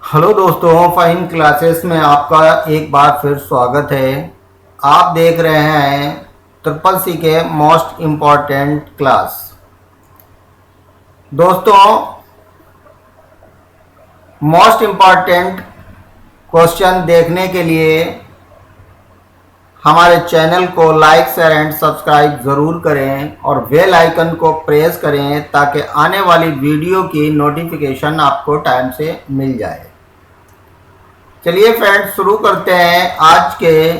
Hello दोस्तों, fine classes में आपका एक बार फिर स्वागत है। आप देख रहे हैं ट्रिपल सी के मोस्ट इम्पॉर्टेंट क्लास। दोस्तों, मोस्ट इम्पॉर्टेंट क्वेश्चन देखने के लिए हमारे चैनल को लाइक शेयर एंड सब्सक्राइब ज़रूर करें और बेल आइकन को प्रेस करें ताकि आने वाली वीडियो की नोटिफिकेशन आपको टाइम से मिल जाए। चलिए फ्रेंड्स, शुरू करते हैं आज के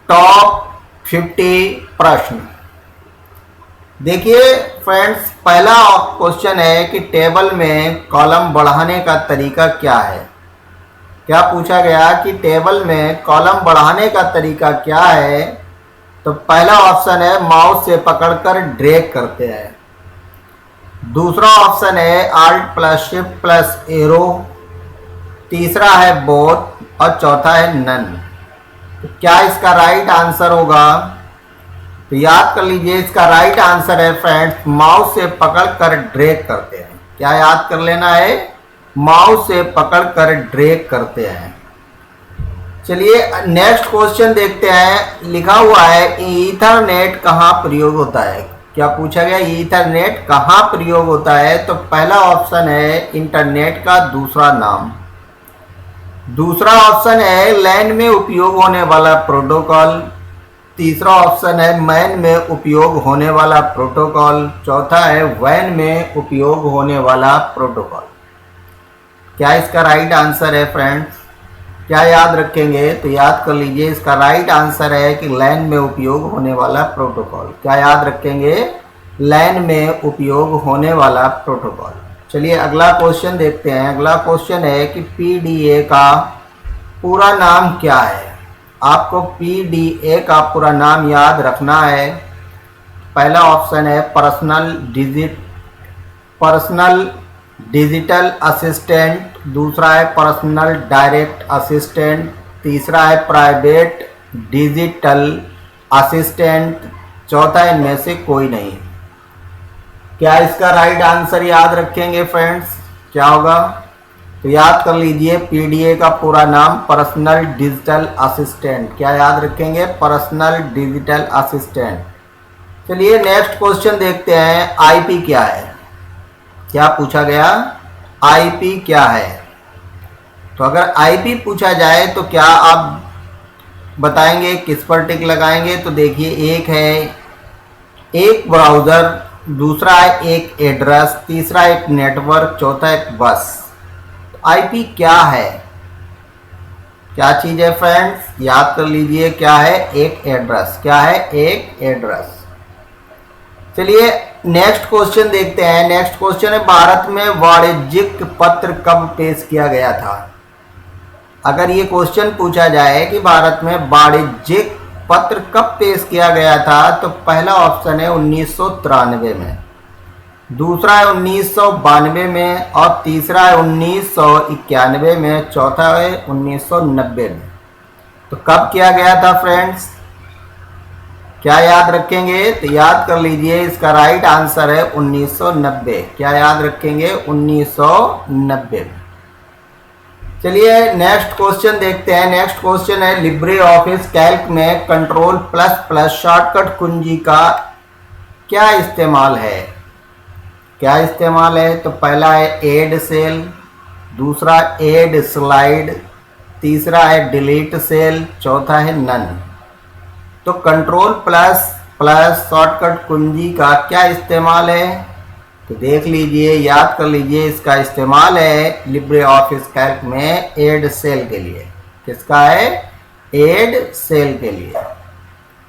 टॉप 50 प्रश्न। देखिए फ्रेंड्स, पहला क्वेश्चन है कि टेबल में कॉलम बढ़ाने का तरीका क्या है। क्या पूछा गया कि टेबल में कॉलम बढ़ाने का तरीका क्या है। तो पहला ऑप्शन है माउस से पकड़कर ड्रैग करते हैं। दूसरा ऑप्शन है alt plus shift plus arrow. तीसरा है बोथ और चौथा है नन। तो क्या इसका राइट आंसर होगा? तो याद कर लीजिए, इसका राइट आंसर है फ्रेंड्स माउस से पकड़कर ड्रैग करते हैं। क्या याद कर लेना है? माउस से पकड़कर ड्रैग करते हैं। चलिए नेक्स्ट क्वेश्चन देखते हैं। लिखा हुआ है ईथरनेट कहाँ प्रयोग होता है। क्या पूछा गया? ईथरनेट कहाँ प्रयोग होता है। तो पहला ऑप्शन है इंटरनेट का दूसरा नाम। दूसरा ऑप्शन है लैन में उपयोग होने वाला प्रोटोकॉल। तीसरा ऑप्शन है मैन में उपयोग होने वाला प्रोटोकॉल। चौथा है वैन में उपयोग होने वाला प्रोटोकॉल। क्या इसका राइट आंसर है फ्रेंड्स? क्या याद रखेंगे? तो याद कर लीजिए, इसका राइट आंसर है कि लैन में उपयोग होने वाला प्रोटोकॉल। क्या याद रखेंगे? लैन में उपयोग होने वाला प्रोटोकॉल। चलिए अगला क्वेश्चन देखते हैं। अगला क्वेश्चन है कि पीडीए का पूरा नाम क्या है। आपको पीडीए का पूरा नाम याद रखना है। पहला ऑप्शन है पर्सनल डिजिटल असिस्टेंट। दूसरा है पर्सनल डायरेक्ट असिस्टेंट। तीसरा है प्राइवेट डिजिटल असिस्टेंट। चौथा इनमें से कोई नहीं। क्या इसका राइट आंसर याद रखेंगे फ्रेंड्स? क्या होगा? तो याद कर लीजिए, पीडीए का पूरा नाम पर्सनल डिजिटल असिस्टेंट। क्या याद रखेंगे? Personal digital assistant. चलिए नेक्स्ट क्वेश्चन देखते हैं। आईपी क्या है? क्या पूछा गया? आईपी क्या है? तो अगर आईपी पूछा जाए तो क्या आप बताएंगे, किस पर टिक लगाएंगे? तो देखिए, एक है एक ब्राउज़र, दूसरा है एक एड्रेस, तीसरा एक नेटवर्क, चौथा एक बस। आईपी क्या है? क्या चीज़ है फ्रेंड्स? याद कर लीजिए, क्या है? एक एड्रेस। क्या है? एक एड्रेस। चलिए नेक्स्ट क्वेश्चन देखते हैं। नेक्स्ट क्वेश्चन है भारत में वाणिज्यिक पत्र कब पेश किया गया था। अगर ये क्वेश्चन पूछा जाए कि भारत में वाणिज्यिक पत्र कब पेश किया गया था, तो पहला ऑप्शन है 1993 में, दूसरा है 1992 में और तीसरा है 1991 में, चौथा है 1990 में। तो कब किया गया था फ्रेंड्स? क्या याद रखेंगे? तो याद कर लीजिए, इसका राइट आंसर है 1990। क्या याद रखेंगे? 1990 में। चलिए नेक्स्ट क्वेश्चन देखते हैं। नेक्स्ट क्वेश्चन है लिब्रे ऑफिस कैल्क में कंट्रोल प्लस प्लस शॉर्टकट कुंजी का क्या इस्तेमाल है। क्या इस्तेमाल है? तो पहला है ऐड सेल, दूसरा ऐड स्लाइड, तीसरा है डिलीट सेल, चौथा है नन। तो कंट्रोल प्लस प्लस शॉर्टकट कुंजी का क्या इस्तेमाल है? तो देख लीजिए, याद कर लीजिए, इसका इस्तेमाल है लिब्रे ऑफिस कैल्क में ऐड सेल के लिए। किसका है? ऐड सेल के लिए।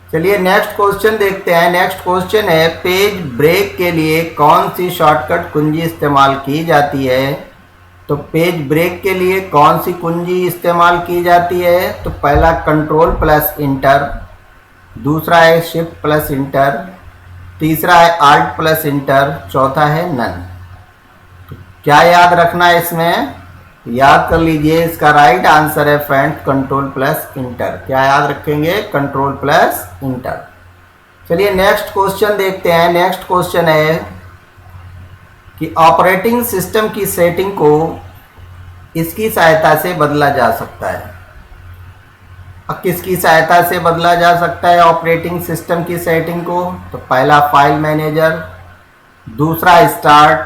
चलिए नेक्स्ट क्वेश्चन देखते हैं। नेक्स्ट क्वेश्चन है पेज ब्रेक के लिए कौन सी शॉर्टकट कुंजी इस्तेमाल की जाती है। तो पेज ब्रेक के लिए कौन सी कुंजी इस्तेमाल की जाती है? तो पहला कंट्रोल प्लस इंटर, दूसरा है शिफ्ट प्लस इंटर, तीसरा है आल्ट प्लस इंटर, चौथा है नन। तो क्या याद रखना है इसमें? याद कर लीजिए, इसका राइट आंसर है फ्रेंड्स कंट्रोल प्लस इंटर। क्या याद रखेंगे? Control plus inter. चलिए नेक्स्ट क्वेश्चन देखते हैं। नेक्स्ट क्वेश्चन है कि ऑपरेटिंग सिस्टम की सेटिंग को इसकी सहायता से बदला जा सकता है। अब किसकी सहायता से बदला जा सकता है ऑपरेटिंग सिस्टम की सेटिंग को? तो पहला फाइल मैनेजर, दूसरा स्टार्ट,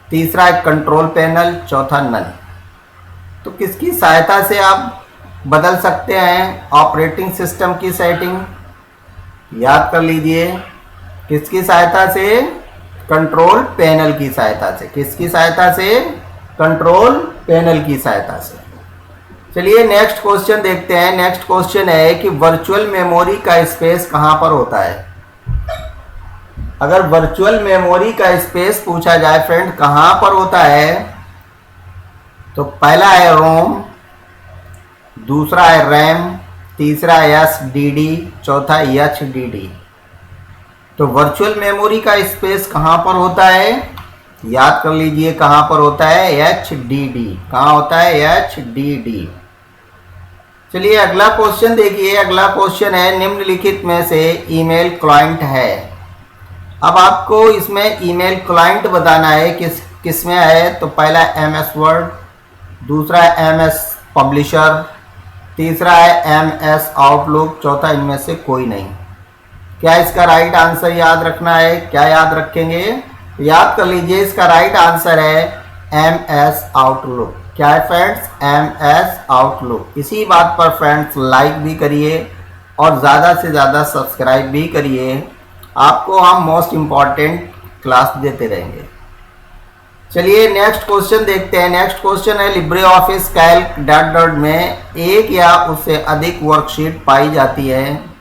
तीसरा कंट्रोल पैनल, चौथा नन। तो किसकी सहायता से आप बदल सकते हैं ऑपरेटिंग सिस्टम की सेटिंग? याद कर लीजिए, किसकी सहायता से? कंट्रोल पैनल की सहायता से। किसकी सहायता से? कंट्रोल पैनल की सहायता से। चलिए नेक्स्ट क्वेश्चन देखते हैं। नेक्स्ट क्वेश्चन है कि वर्चुअल मेमोरी का स्पेस कहां पर होता है? अगर वर्चुअल मेमोरी का स्पेस पूछा जाए फ्रेंड कहां पर होता है, तो पहला है रोम, दूसरा है रैम, तीसरा एसडीडी, चौथा एचडीडी। तो वर्चुअल मेमोरी का स्पेस कहां पर होता है? याद कर लीजिए कहां पर होता है? एचडीडी। कहां होता है? एचडीडी। चलिए अगला क्वेश्चन देखिए। अगला क्वेश्चन है निम्नलिखित में से ईमेल क्लाइंट है। अब आपको इसमें ईमेल क्लाइंट बताना है किस में है। तो पहला एमएस वर्ड, दूसरा है एमएस पब्लिशर, तीसरा है एमएस आउटलुक, चौथा इनमें से कोई नहीं। क्या इसका राइट आंसर याद रखना है? क्या याद रखेंगे? याद कर लीजिए, इसका राइट आंसर है एमएस आउटलुक। क्या है फ्रेंड्स? MS outlook. इसी बात पर फ्रेंड्स लाइक भी करिए और ज़्यादा से ज़्यादा सब्सक्राइब भी करिए। आपको हम मोस्ट इम्पॉर्टेंट क्लास देते रहेंगे। चलिए नेक्स्ट क्वेश्चन देखते हैं। नेक्स्ट क्वेश्चन है Libre office Calc dot dot में एक या उससे अधिक वर्कशीट पाई जाती है।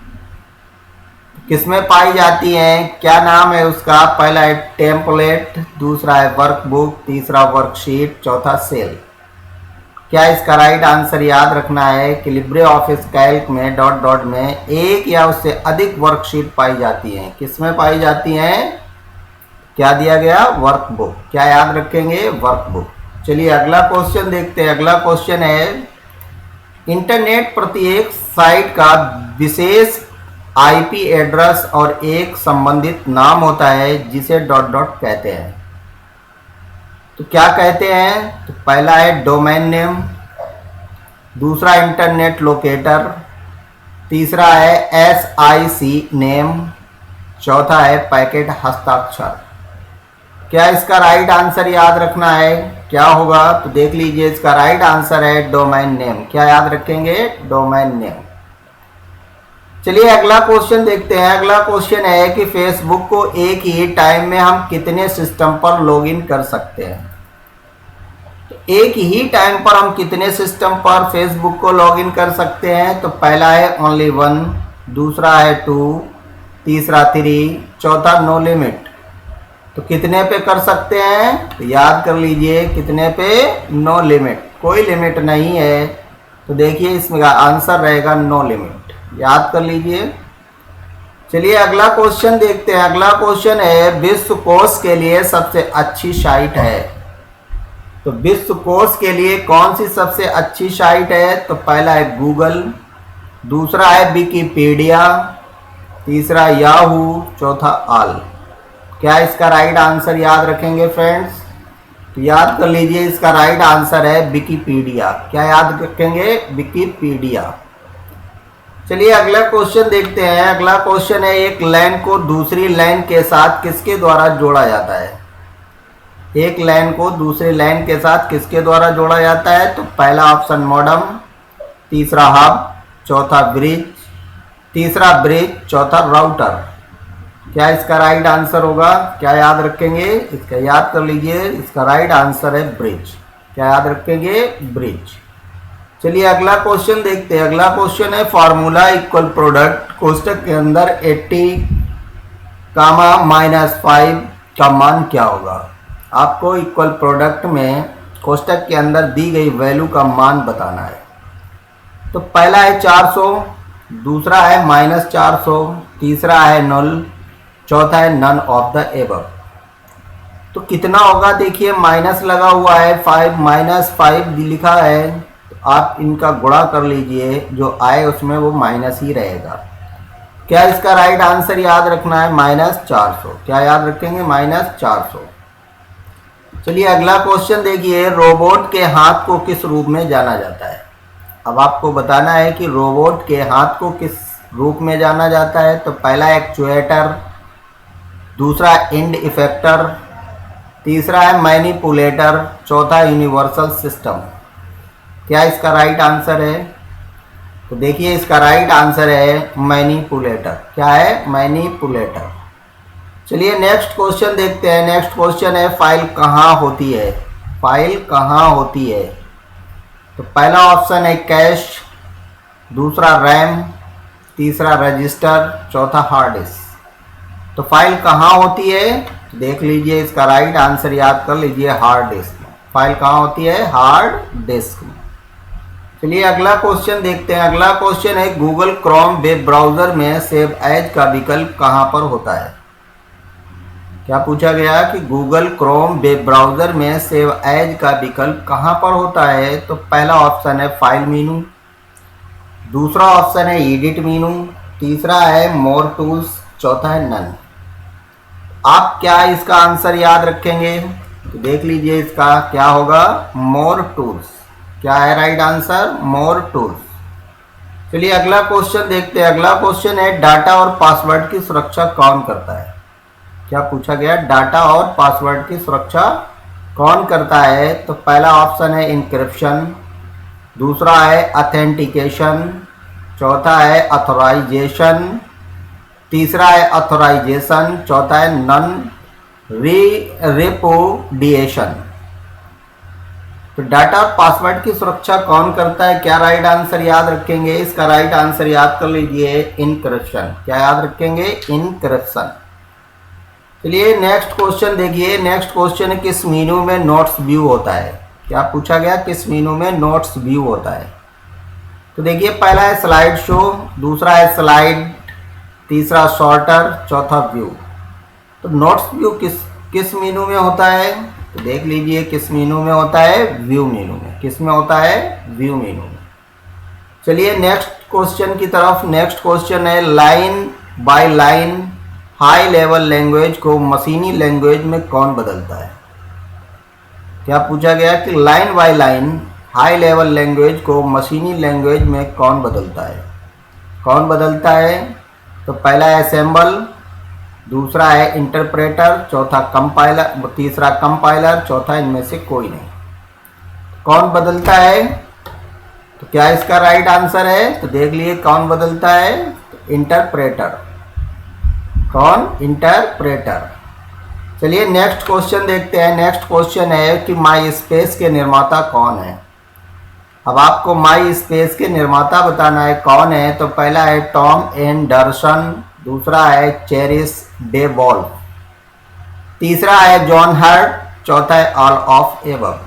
किसमें पाई जाती हैं? क्या नाम है उसका? पहला है टेम्पलेट, दूसरा है वर्कबुक, तीसरा वर्कशीट, चौथा सेल। क्या इसका राइट आंसर याद रखना है कि लिब्रे ऑफिस कैल्क में डॉट डॉट में एक या उससे अधिक वर्कशीट पाई जाती हैं। किसमें पाई जाती हैं? क्या दिया गया? वर्कबुक। क्या याद रखेंगे? वर्कबुक। चलिए अगला क्वेश्चन देखते हैं। अगला क्वेश्चन है इंटरनेट प्रत्येक साइट का विशेष आईपी एड्रेस और एक संबंधित नाम होता है जिसे डॉट डॉट कहते हैं। तो क्या कहते हैं? तो पहला है डोमेन नेम, दूसरा इंटरनेट लोकेटर, तीसरा है एसआईसी नेम, चौथा है पैकेट हस्ताक्षर। क्या इसका राइट आंसर याद रखना है? क्या होगा? तो देख लीजिए, इसका राइट आंसर है डोमेन नेम। क्या याद रखेंगे? Domain name. चलिए अगला क्वेश्चन देखते हैं। अगला क्वेश्चन है कि फेसबुक को एक ही टाइम में हम कितने सिस्टम पर लॉगिन कर सकते हैं? तो एक ही टाइम पर हम कितने सिस्टम पर फेसबुक को लॉगिन कर सकते हैं? तो पहला है ओनली 1, दूसरा है 2, तीसरा 3, चौथा नो लिमिट। तो कितने पे कर सकते हैं? तो याद कर लीजिए, कितने पे? No limit. कोई लिमिट नहीं है। तो देखिए इसमें आंसर रहेगा नो लिमिट। याद कर लीजिए। चलिए अगला क्वेश्चन देखते हैं। अगला क्वेश्चन है विश्वकोश के लिए सबसे अच्छी साइट है। तो विश्वकोश के लिए कौन सी सबसे अच्छी साइट है? तो पहला है गूगल, दूसरा है विकिपीडिया, तीसरा याहू, चौथा ऑल। क्या इसका राइट आंसर याद रखेंगे फ्रेंड्स? तो याद कर लीजिए, इसका राइट आंसर है विकिपीडिया। क्या याद रखेंगे? विकिपीडिया। चलिए अगला क्वेश्चन देखते हैं। अगला क्वेश्चन है एक लाइन को दूसरी लाइन के साथ किसके द्वारा जोड़ा जाता है? एक लाइन को दूसरी लाइन के साथ किसके द्वारा जोड़ा जाता है? तो पहला ऑप्शन मॉडम, तीसरा हब, चौथा ब्रिज, तीसरा ब्रिज, चौथा राउटर। क्या इसका राइट आंसर होगा? क्या याद रखेंगे? इसका याद कर लीजिए, इसका राइट आंसर है ब्रिज। क्या याद रखेंगे? ब्रिज। चलिए अगला क्वेश्चन देखते हैं। अगला क्वेश्चन है फॉर्मूला इक्वल प्रोडक्ट कोष्टक के अंदर 80 -5 का मान क्या होगा? आपको इक्वल प्रोडक्ट में कोष्टक के अंदर दी गई वैल्यू का मान बताना है। तो पहला है 400, दूसरा है -400, तीसरा है 0, चौथा है नन ऑफ द एबव। तो कितना होगा? देखिए माइनस लगा हुआ है, 5 लिखा है। आप इनका गुणा कर लीजिए, जो आए उसमें वो माइनस ही रहेगा। क्या इसका राइट आंसर याद रखना है? -400। क्या याद रखेंगे? -400। चलिए अगला क्वेश्चन देखिए, रोबोट के हाथ को किस रूप में जाना जाता है। अब आपको बताना है कि रोबोट के हाथ को किस रूप में जाना जाता है। तो पहला एक्चुएटर, दूसरा एंड इफेक्टर, तीसरा है मैनिपुलेटर, चौथा यूनिवर्सल सिस्टम। क्या इसका राइट आंसर है? तो देखिए इसका राइट आंसर है मैनिपुलेटर। क्या है? मैनिपुलेटर। चलिए नेक्स्ट क्वेश्चन देखते हैं। नेक्स्ट क्वेश्चन है, फाइल कहाँ होती है। फाइल कहाँ होती है? तो पहला ऑप्शन है कैश, दूसरा रैम, तीसरा रजिस्टर, चौथा हार्ड डिस्क। तो फाइल कहाँ होती है? देख लीजिए इसका राइट आंसर याद कर लीजिए, हार्ड डिस्क में। फाइल कहाँ होती है? हार्ड डिस्क में। चलिए अगला क्वेश्चन देखते हैं। अगला क्वेश्चन है, गूगल क्रोम वेब ब्राउजर में सेव एज का विकल्प कहाँ पर होता है। क्या पूछा गया कि गूगल क्रोम वेब ब्राउजर में सेव एज का विकल्प कहाँ पर होता है। तो पहला ऑप्शन है फाइल मेनू, दूसरा ऑप्शन है एडिट मेनू, तीसरा है मोर टूल्स, चौथा है नन। आप क्या इसका आंसर याद रखेंगे? तो देख लीजिए इसका क्या होगा, मोर टूल्स। क्या है राइट आंसर? मोर टूल्स। चलिए अगला क्वेश्चन देखते हैं। अगला क्वेश्चन है, डाटा और पासवर्ड की सुरक्षा कौन करता है। क्या पूछा गया? डाटा और पासवर्ड की सुरक्षा कौन करता है। तो पहला ऑप्शन है इंक्रिप्शन, दूसरा है ऑथेंटिकेशन, चौथा है ऑथराइजेशन, तीसरा है ऑथराइजेशन, चौथा है नन रेपुडिएशन। तो डाटा और पासवर्ड की सुरक्षा कौन करता है? क्या राइट आंसर याद रखेंगे? इसका राइट आंसर याद कर लीजिए, इनक्रिप्शन। क्या याद रखेंगे? इनक्रिप्शन। चलिए नेक्स्ट क्वेश्चन देखिए। नेक्स्ट क्वेश्चन है, किस मेनू में नोट्स व्यू होता है। क्या पूछा गया? किस मेनू में नोट्स व्यू होता है। तो देखिए पहला है स्लाइड शो, दूसरा है स्लाइड, तीसरा शॉर्टर, चौथा व्यू। तो नोट्स व्यू किस मेनू में होता है। तो देख लीजिए किस मेनू में होता है, व्यू मेनू में। किस में होता है? व्यू मेनू में। चलिए नेक्स्ट क्वेश्चन की तरफ। नेक्स्ट क्वेश्चन है, line by line high level language को मशीनी लैंग्वेज में कौन बदलता है। क्या पूछा गया कि line by line high level language को मशीनी लैंग्वेज में कौन बदलता है। कौन बदलता है? तो पहला है असेंबल, दूसरा है इंटरप्रेटर, चौथा कंपाइलर, तीसरा कंपाइलर, चौथा इनमें से कोई नहीं। कौन बदलता है? तो क्या इसका राइट आंसर है? तो देख लिए कौन बदलता है, तो इंटरप्रेटर। कौन? इंटरप्रेटर। चलिए नेक्स्ट क्वेश्चन देखते हैं। नेक्स्ट क्वेश्चन है कि माई स्पेस के निर्माता कौन है। अब आपको माई स्पेस के निर्माता बताना है कौन है। तो पहला है टॉम एंडरसन, दूसरा है चेरिस डे वॉल्फ, तीसरा है जॉन हर्ट, चौथा है ऑल ऑफ एबव।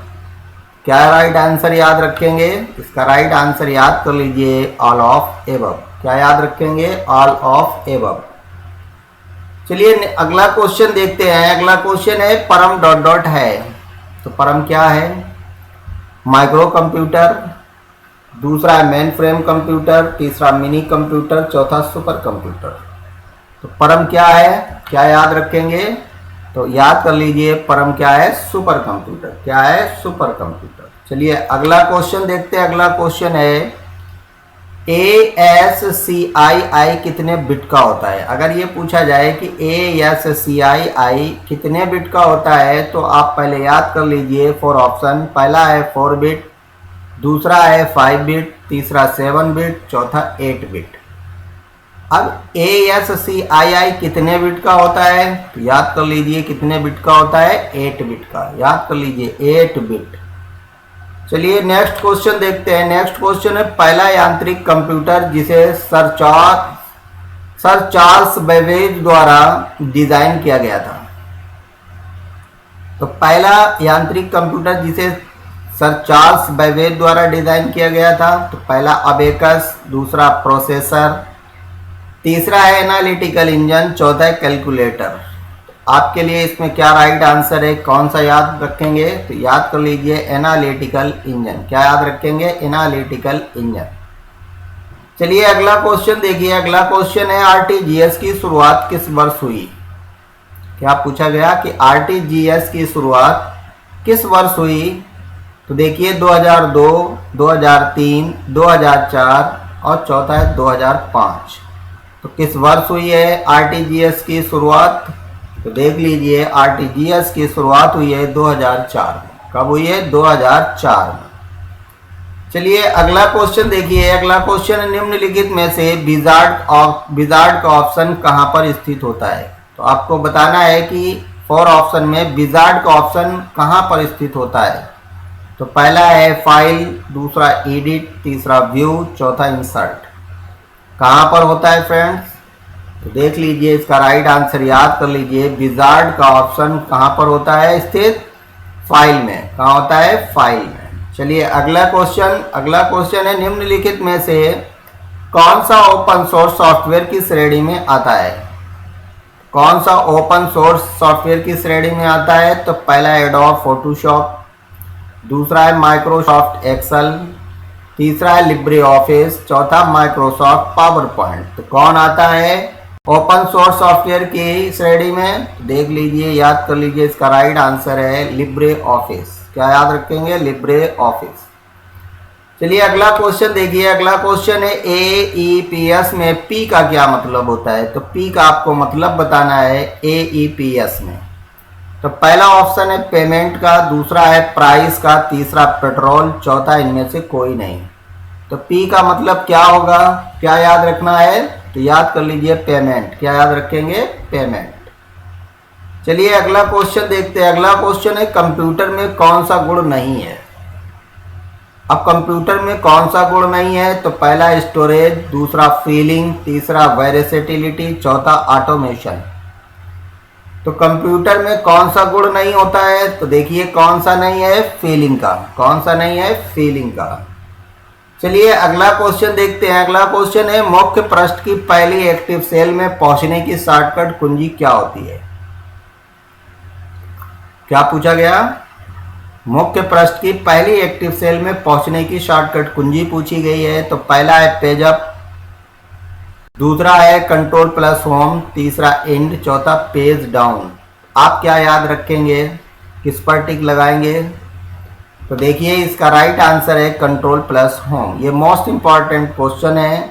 क्या राइट आंसर याद रखेंगे? इसका राइट आंसर याद कर लीजिए, ऑल ऑफ एबव। क्या याद रखेंगे? All of above. चलिए अगला क्वेश्चन देखते हैं। अगला क्वेश्चन है, परम डॉट डॉट है। तो परम क्या है? माइक्रो कंप्यूटर, दूसरा है मेन फ्रेम कंप्यूटर, तीसरा मिनी कंप्यूटर, चौथा सुपर कंप्यूटर। तो परम क्या है? क्या याद रखेंगे? तो याद कर लीजिए परम क्या है? Super computer. क्या है? Super computer. चलिए अगला क्वेश्चन देखते हैं। अगला क्वेश्चन है, ASCII कितने बिट का होता है। अगर ये पूछा जाए कि ASCII कितने बिट का होता है, तो आप पहले याद कर लीजिए 4 ऑप्शन। पहला है 4 बिट, दूसरा है 5 बिट, तीसरा 7 बिट, चौथा 8 बिट। अब ASCII कितने बिट का होता है, तो याद कर लीजिए कितने बिट का होता है, 8 बिट का। याद कर लीजिए 8 बिट। चलिए नेक्स्ट क्वेश्चन देखते हैं। नेक्स्ट क्वेश्चन है, पहला यांत्रिक कंप्यूटर जिसे सर चार्ल्स बेबेज द्वारा डिजाइन किया गया था। तो पहला यांत्रिक कंप्यूटर जिसे सर चार्ल्स बेबेज द्वारा डिजाइन किया गया था, तो पहला अबेकस, दूसरा प्रोसेसर, तीसरा है एनालिटिकल इंजन, चौथा है कैलकुलेटर। आपके लिए इसमें क्या राइट आंसर है, कौन सा याद रखेंगे, तो याद कर लीजिए एनालिटिकल इंजन। क्या याद रखेंगे, एनालिटिकल इंजन। चलिए अगला क्वेश्चन देखिए। अगला क्वेश्चन है, आरटीजीएस की शुरुआत किस वर्ष हुई। क्या पूछा गया कि आरटीजीएस की शुरुआत किस वर्ष हुई? तो देखिए 2002, 2003, 2004 और चौथा है 2005। तो किस वर्ष हुई है आरटीजीएस की शुरुआत? तो देख लीजिए आरटीजीएस की शुरुआत हुई है 2004 में। कब हुई है? 2004 में। चलिए अगला क्वेश्चन देखिए। अगला क्वेश्चन, निम्नलिखित में से विजार्ड का ऑप्शन कहां पर स्थित होता है? तो आपको बताना है कि 4 ऑप्शन में विजार्ड का ऑप्शन कहां पर स्थित होता है। तो पहला है फाइल, दूसरा एडिट, तीसरा व्यू, चौथा इंसर्ट। कहां पर होता है फ्रेंड्स? तो देख लीजिए, इसका राइट आंसर याद कर लीजिए। विजार्ड का ऑप्शन कहां पर होता है स्थित? फाइल में। कहां होता है? फाइल में। चलिए अगला क्वेश्चन है, निम्नलिखित में से कौन सा ओपन सोर्स सॉफ्टवेयर की श्रेणी में आता है? कौन सा ओपन सोर्स सॉफ्टवेयर की श्रेणी में आता है? तो पहला है एडोब फोटोशॉप, दूसरा है माइक्रोसॉफ्ट एक्सेल, तीसरा है लिब्रे ऑफिस, चौथा माइक्रोसॉफ्ट पावर पॉइंट। तो कौन आता है ओपन सोर्स सॉफ्टवेयर की श्रेणी में? देख लीजिए, याद कर लीजिए, इसका राइट आंसर है लिब्रे ऑफिस। क्या याद रखेंगे? Libre office. चलिए अगला क्वेश्चन देखिए। अगला क्वेश्चन है AEPS में पी का क्या मतलब होता है? तो पी का आपको मतलब बताना है AEPS में। तो पहला ऑप्शन है पेमेंट का, दूसरा है प्राइस का, तीसरा पेट्रोल, चौथा इनमें से कोई नहीं। तो पी का मतलब क्या होगा? क्या याद रखना है? तो याद कर लीजिए पेमेंट। क्या याद रखेंगे? पेमेंट। चलिए अगला क्वेश्चन देखते हैं। अगला क्वेश्चन है कंप्यूटर में कौन सा गुण नहीं है? अब कंप्यूटर में कौन सा गुण नहीं है? तो पहला स्टोरेज, दूसरा फीलिंग, तीसरा वेरिसेटिलिटी, चौथा ऑटोमेशन। तो कंप्यूटर में कौन सा गुण नहीं होता है? तो देखिए कौन सा नहीं है? फीलिंग का। कौन सा नहीं है? फीलिंग का। चलिए अगला क्वेश्चन देखते हैं। अगला क्वेश्चन है मुख्य पृष्ठ की पहली एक्टिव सेल में पहुंचने की शॉर्टकट कुंजी क्या होती है? क्या पूछा गया? मुख्य पृष्ठ की पहली एक्टिव सेल में पहुंचने की शॉर्टकट कुंजी पूछी गई है। तो पहला है पेज अप, दूसरा है कंट्रोल प्लस होम, तीसरा एंड, चौथा पेज डाउन। आप क्या याद रखेंगे? किस पर टिक लगाएंगे? तो देखिए इसका राइट आंसर है कंट्रोल प्लस होम। ये मोस्ट इंपॉर्टेंट क्वेश्चन है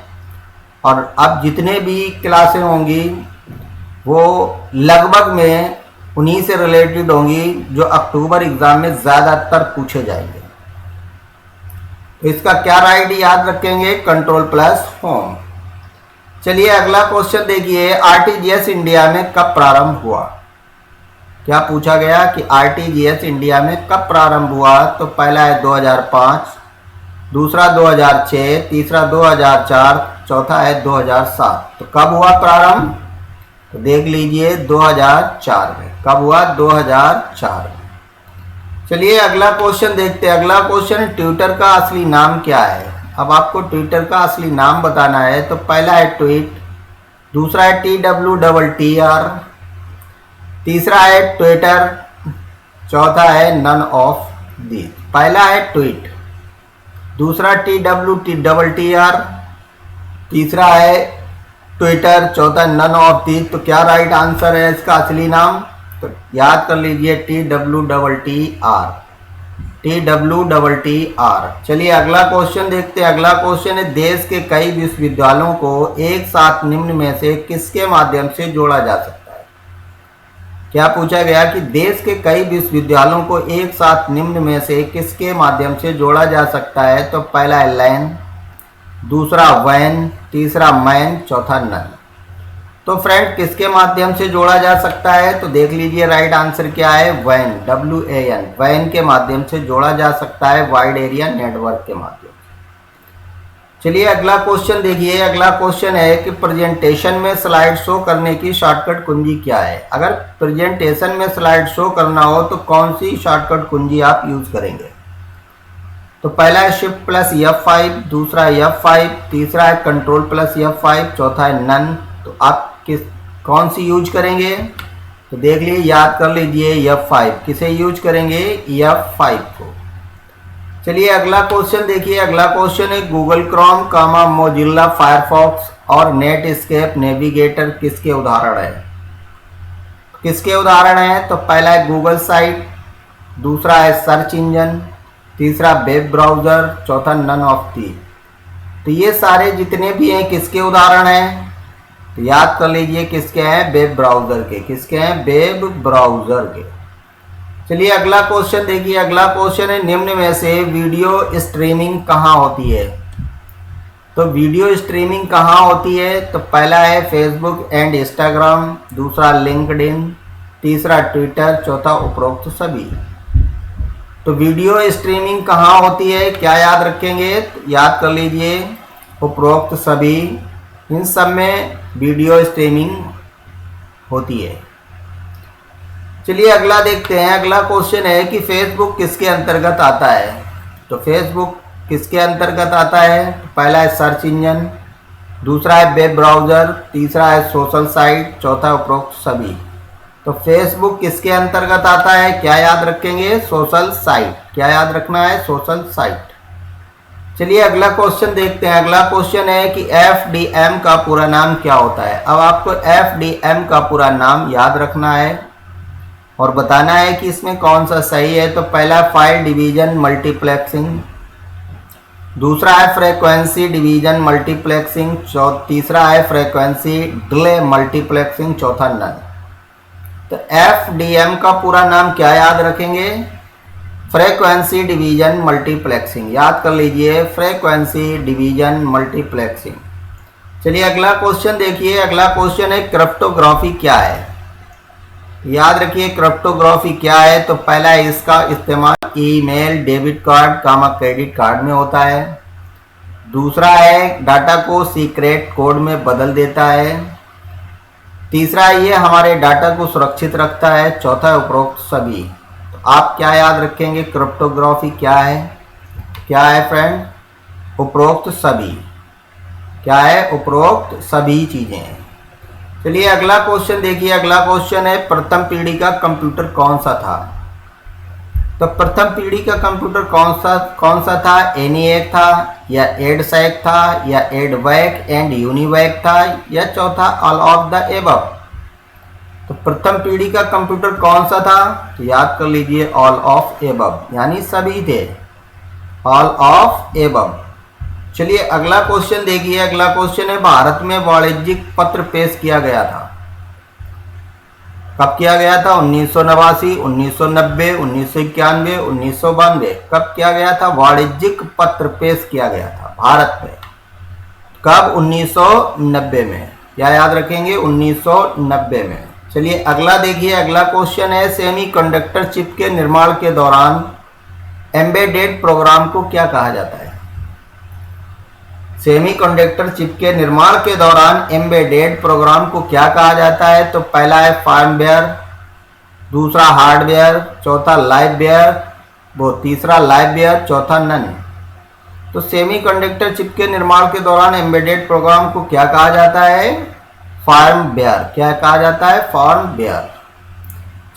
और अब जितने भी क्लासें होंगी वो लगभग में उन्हीं से रिलेटेड होंगी जो अक्टूबर एग्जाम में ज़्यादातर पूछे जाएंगे। तो इसका क्या राइट याद रखेंगे? Control plus home. चलिए अगला क्वेश्चन देखिए। आरटीजीएस इंडिया में कब प्रारंभ हुआ? क्या पूछा गया कि आरटीजीएस इंडिया में कब प्रारंभ हुआ? तो पहला है 2005, दूसरा 2006, तीसरा 2004, चौथा है 2007। तो कब हुआ प्रारंभ? तो देख लीजिए 2004 में। कब हुआ? 2004 में। चलिए अगला क्वेश्चन देखते हैं। अगला क्वेश्चन, ट्विटर का असली नाम क्या है? अब आपको ट्विटर का असली नाम बताना है। तो पहला है ट्वीट, दूसरा है TWTTR, तीसरा है ट्विटर, चौथा है नन ऑफ दी। पहला है ट्वीट, दूसरा TWTTR, तीसरा है ट्विटर, चौथा नन ऑफ दी। तो क्या राइट आंसर है इसका असली नाम? तो याद कर लीजिए TWTTR। चलिए अगला क्वेश्चन देखते हैं। अगला क्वेश्चन है देश के कई विश्वविद्यालयों को एक साथ निम्न में से किसके माध्यम से जोड़ा जा सकता है? क्या पूछा गया कि देश के कई विश्वविद्यालयों को एक साथ निम्न में से किसके माध्यम से जोड़ा जा सकता है? तो पहला है लैन, दूसरा वैन, तीसरा मैन, चौथा नन। तो फ्रेंड किसके माध्यम से जोड़ा जा सकता है? तो देख लीजिए राइट आंसर क्या है? वैन, WAN, वैन के माध्यम से जोड़ा जा सकता है, वाइड एरिया नेटवर्क के माध्यम से। चलिए अगला क्वेश्चन देखिए। अगला क्वेश्चन है कि प्रेजेंटेशन में स्लाइड शो करने की शॉर्टकट कुंजी क्या है? अगर प्रेजेंटेशन में स्लाइड शो करना हो तो कौन सी शॉर्टकट कुंजी आप यूज करेंगे? तो पहला है शिफ्ट प्लस F5, दूसरा है F5, तीसरा है कंट्रोल प्लस F5, चौथा है नन। तो आप कौन सी यूज करेंगे? तो देख लीजिए, याद कर लीजिए F5। किसे यूज करेंगे? F5 को। चलिए अगला क्वेश्चन देखिए। अगला क्वेश्चन है गूगल क्रोम मोजिल्ला फायरफॉक्स और नेटस्केप नेविगेटर किसके उदाहरण है? किसके उदाहरण है? तो पहला है गूगल साइट, दूसरा है सर्च इंजन, तीसरा वेब ब्राउज़र, चौथा नन ऑफ दी। तो ये सारे जितने भी हैं किसके उदाहरण हैं? तो याद कर लीजिए किसके हैं? वेब ब्राउज़र के। किसके हैं? वेब ब्राउज़र के। चलिए अगला क्वेश्चन देखिए। अगला क्वेश्चन है निम्न में से वीडियो स्ट्रीमिंग कहाँ होती है? तो वीडियो स्ट्रीमिंग कहाँ होती है? तो पहला है फेसबुक एंड इंस्टाग्राम, दूसरा लिंक्डइन, तीसरा ट्विटर, चौथा उपरोक्त सभी। तो वीडियो स्ट्रीमिंग कहाँ होती है? क्या याद रखेंगे? तो याद कर लीजिए उपरोक्त सभी, इन सब में वीडियो स्ट्रीमिंग होती है। चलिए अगला देखते हैं। अगला क्वेश्चन है कि फेसबुक किसके अंतर्गत आता है? तो फेसबुक किसके अंतर्गत आता है? तो पहला है सर्च इंजन, दूसरा है वेब ब्राउज़र, तीसरा है सोशल साइट, चौथा उपरोक्त सभी। तो फेसबुक किसके अंतर्गत आता है? क्या याद रखेंगे? Social site. क्या याद रखना है? Social site. चलिए अगला क्वेश्चन देखते हैं। अगला क्वेश्चन है कि FDM का पूरा नाम क्या होता है? अब आपको FDM का पूरा नाम याद रखना है और बताना है कि इसमें कौन सा सही है। तो पहला फाइल डिवीजन मल्टीप्लेक्सिंग, दूसरा है फ्रीक्वेंसी डिवीजन मल्टीप्लेक्सिंग, तीसरा है फ्रीक्वेंसी डिले मल्टीप्लेक्सिंग, चौथा नन। तो FDM का पूरा नाम क्या याद रखेंगे? Frequency division multiplexing. याद कर लीजिए फ्रीक्वेंसी डिवीजन मल्टीप्लेक्सिंग। चलिए अगला क्वेश्चन देखिए। अगला क्वेश्चन है क्रिप्टोग्राफी क्या है? याद रखिए क्रिप्टोग्राफी क्या है। तो पहला है इसका इस्तेमाल email, debit card, credit card में होता है। दूसरा है डाटा को सीक्रेट कोड में बदल देता है। तीसरा ये हमारे डाटा को सुरक्षित रखता है। चौथा है उपरोक्त सभी। तो आप क्या याद रखेंगे? क्रिप्टोग्राफी क्या है? क्या है फ्रेंड? उपरोक्त सभी। क्या है? उपरोक्त सभी चीजें। चलिए अगला क्वेश्चन देखिए। अगला क्वेश्चन है प्रथम पीढ़ी का कंप्यूटर कौन सा था? तो प्रथम पीढ़ी का कंप्यूटर कौन सा था? ENIAC था, या EDSAC था, या EDVAC एंड UNIVAC था, या चौथा ऑल ऑफ द एबव। तो प्रथम पीढ़ी का कंप्यूटर कौन सा था? तो याद कर लीजिए ऑल ऑफ एबव, यानी सभी थे। All of above. चलिए अगला क्वेश्चन देखिए। अगला क्वेश्चन है भारत में वाणिज्यिक पत्र पेश किया गया था। कब किया गया था? 1989, 1990, 1991, 1992। कब किया गया था? वाणिज्यिक पत्र पेश किया गया था भारत में। कब? 1990 में। क्या याद रखेंगे? 1990 में। चलिए अगला देखिए। अगला क्वेश्चन है सेमीकंडक्टर चिप के निर्माण के दौरान एम्बेडेड प्रोग्राम को क्या कहा जाता है? सेमीकंडक्टर चिप के निर्माण के दौरान एम्बेडेड प्रोग्राम को क्या कहा जाता है? तो पहला है फर्मवेयर, दूसरा हार्डवेयर, चौथा लाइववेयर, तीसरा लाइववेयर, चौथा नन। तो सेमीकंडक्टर चिप के निर्माण के दौरान एम्बेडेड प्रोग्राम को क्या कहा जाता है? फर्मवेयर। क्या कहा जाता है? फर्मवेयर।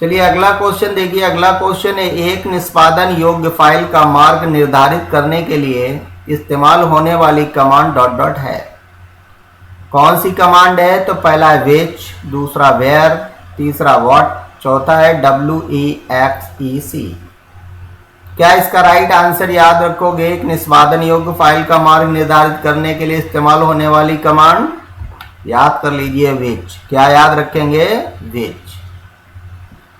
चलिए अगला क्वेश्चन देखिए। अगला क्वेश्चन है एक निष्पादन योग्य फाइल का मार्ग निर्धारित करने के लिए इस्तेमाल होने वाली कमांड ... है। कौन सी कमांड है? तो पहला है वेच, दूसरा वेयर, तीसरा व्हाट, चौथा है WEXEC। क्या इसका राइट आंसर याद रखोगे? एक निष्पादन योग्य फाइल का मार्ग निर्धारित करने के लिए इस्तेमाल होने वाली कमांड याद कर लीजिए वेच। क्या याद रखेंगे? वेच।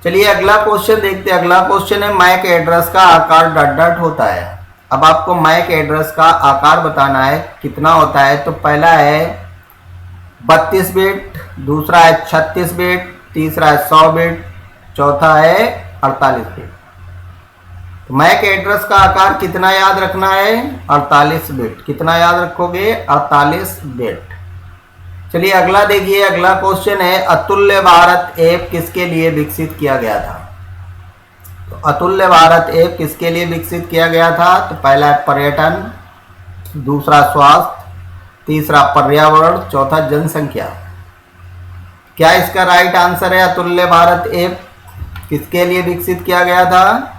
चलिए अगला क्वेश्चन देखते हैं। अगला क्वेश्चन है मैक एड्रेस का आकार ... होता है। अब आपको मैक एड्रेस का आकार बताना है कितना होता है। तो पहला है 32 बिट, दूसरा है 36 बिट, तीसरा है 100 बिट, चौथा है 48 बिट। तो मैक एड्रेस का आकार कितना याद रखना है? 48 बिट। कितना याद रखोगे? 48 बिट। चलिए अगला देखिए। अगला क्वेश्चन है अतुल्य भारत ऐप किसके लिए विकसित किया गया था? तो अतुल्य भारत ऐप किसके लिए विकसित किया गया था? तो पहला है पर्यटन, दूसरा स्वास्थ्य, तीसरा पर्यावरण, चौथा जनसंख्या। क्या इसका राइट आंसर है? अतुल्य भारत ऐप किसके लिए विकसित किया गया था?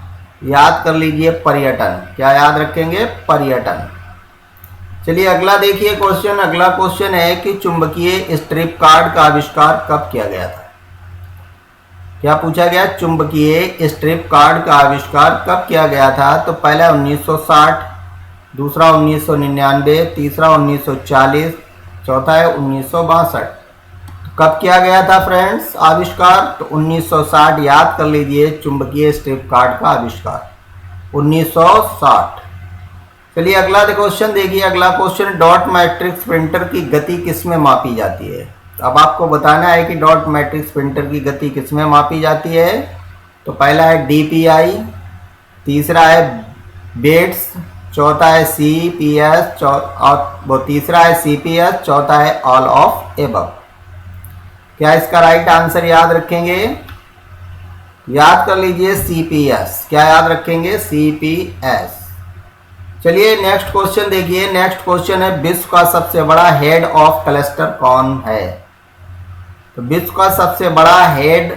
याद कर लीजिए पर्यटन। क्या याद रखेंगे? पर्यटन। चलिए अगला देखिए क्वेश्चन। अगला क्वेश्चन है कि चुंबकीय स्ट्रिप कार्ड का आविष्कार कब किया गया था? क्या पूछा गया, चुंबकीय स्ट्रिप कार्ड का आविष्कार कब किया गया था? तो पहला 1960, दूसरा 1999, तीसरा 1940, चौथा है 1962। कब किया गया था फ्रेंड्स आविष्कार? तो 1960, याद कर लीजिए, चुंबकीय स्ट्रिप कार्ड का आविष्कार 1960। चलिए अगला क्वेश्चन देखिए। अगला क्वेश्चन, डॉट मैट्रिक्स प्रिंटर की गति किसमें मापी जाती है? अब आपको बताना है कि डॉट मैट्रिक्स प्रिंटर की गति किसमें मापी जाती है। तो पहला है DPI, तीसरा है बेट्स, चौथा है CPS और वो तीसरा है CPS, चौथा है ऑल ऑफ एबव। क्या इसका राइट आंसर याद रखेंगे? याद कर लीजिए CPS। क्या याद रखेंगे? CPS। चलिए नेक्स्ट क्वेश्चन देखिए। नेक्स्ट क्वेश्चन है, विश्व का सबसे बड़ा हेड ऑफ क्लस्टर कौन है? तो विश्व का सबसे बड़ा हेड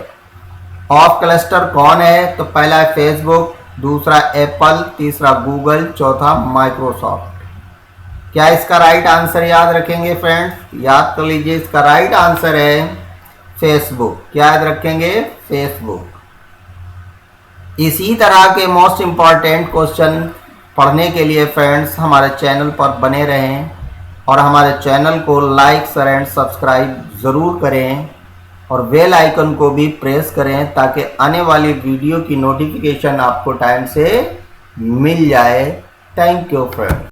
ऑफ क्लस्टर कौन है? तो पहला है फेसबुक, दूसरा एप्पल, तीसरा गूगल, चौथा माइक्रोसॉफ्ट। क्या इसका राइट आंसर याद रखेंगे फ्रेंड्स? याद कर लीजिए, इसका राइट आंसर है फेसबुक। क्या याद रखेंगे? फेसबुक। इसी तरह के मोस्ट इंपॉर्टेंट क्वेश्चन पढ़ने के लिए फ्रेंड्स हमारे चैनल पर बने रहें और हमारे चैनल को लाइक, शेयर एंड सब्सक्राइब ज़रूर करें और बेल आइकन को भी प्रेस करें ताकि आने वाली वीडियो की नोटिफिकेशन आपको टाइम से मिल जाए। Thank you friends.